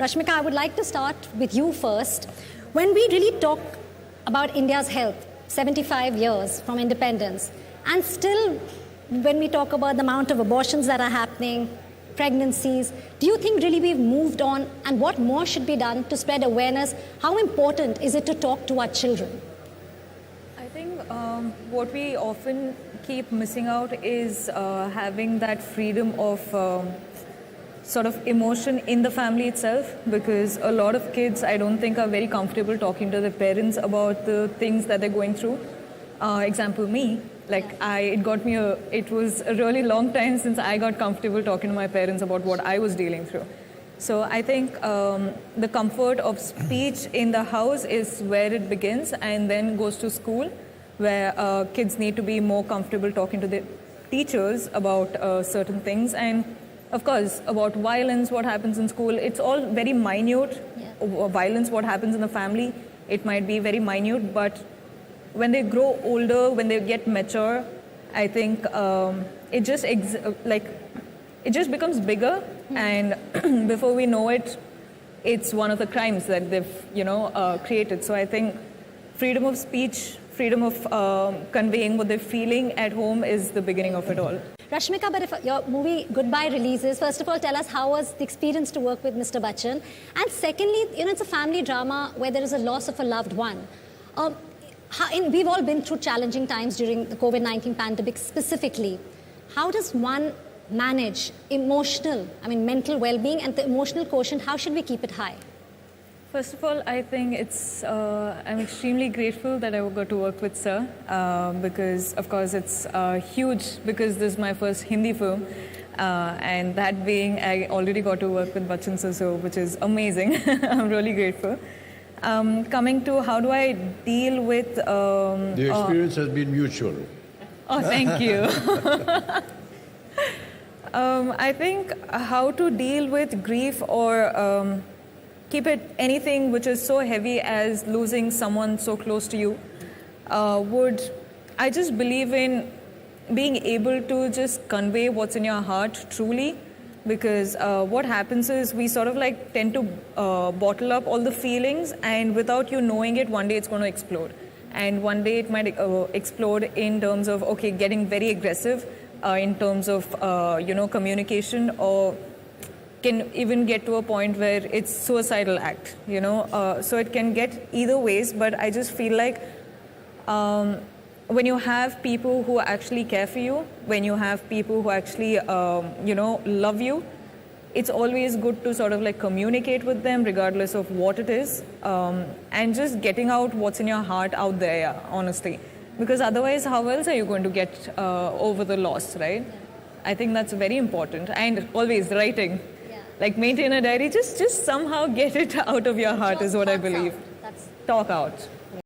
Rashmika, I would like to start with you first. When we really talk about India's health, 75 years from independence, and still when we talk about the amount of abortions that are happening, pregnancies, do you think really we've moved on, and what more should be done to spread awareness? How important is it to talk to our children? I think what we often keep missing out is having that freedom of sort of emotion in the family itself, because a lot of kids, I don't think, are very comfortable talking to their parents about the things that they're going through. Example, me. It was a really long time since I got comfortable talking to my parents about what I was dealing through. So I think the comfort of speech in the house is where it begins, and then goes to school, where kids need to be more comfortable talking to their teachers about certain things. And of course, about violence, what happens in school, it's all very minute. Yeah. Violence, what happens in the family, it might be very minute, but when they grow older, when they get mature, I think it just becomes bigger, and before we know it, it's one of the crimes that they've created. So I think freedom of speech, freedom of conveying what they're feeling at home is the beginning of it all. Rashmika, but if your movie Goodbye releases, first of all, tell us how was the experience to work with Mr. Bachchan? And secondly, it's a family drama where there is a loss of a loved one. We've all been through challenging times during the COVID-19 pandemic specifically. How does one manage mental well-being and the emotional quotient? How should we keep it high? First of all, I think I'm extremely grateful that I got to work with Sir, because of course it's huge, because this is my first Hindi film, and that being, I already got to work with Bachchan Sir, which is amazing. I'm really grateful. Coming to how do I deal with... the experience has been mutual. Oh, thank you. I think how to deal with grief or keep it anything which is so heavy as losing someone so close to you I just believe in being able to just convey what's in your heart truly, because what happens is we sort of tend to bottle up all the feelings, and without you knowing it, one day it's going to explode. And one day it might explode in terms of, getting very aggressive in terms of, communication, or can even get to a point where it's suicidal act, So it can get either ways, but I just feel like when you have people who actually care for you, when you have people who actually, love you, it's always good to sort of communicate with them regardless of what it is, and just getting out what's in your heart out there, honestly. Because otherwise, how else are you going to get over the loss, right? Yeah. I think that's very important. And always writing. Maintain a diary, just somehow get it out of your heart is what I believe. Talk out.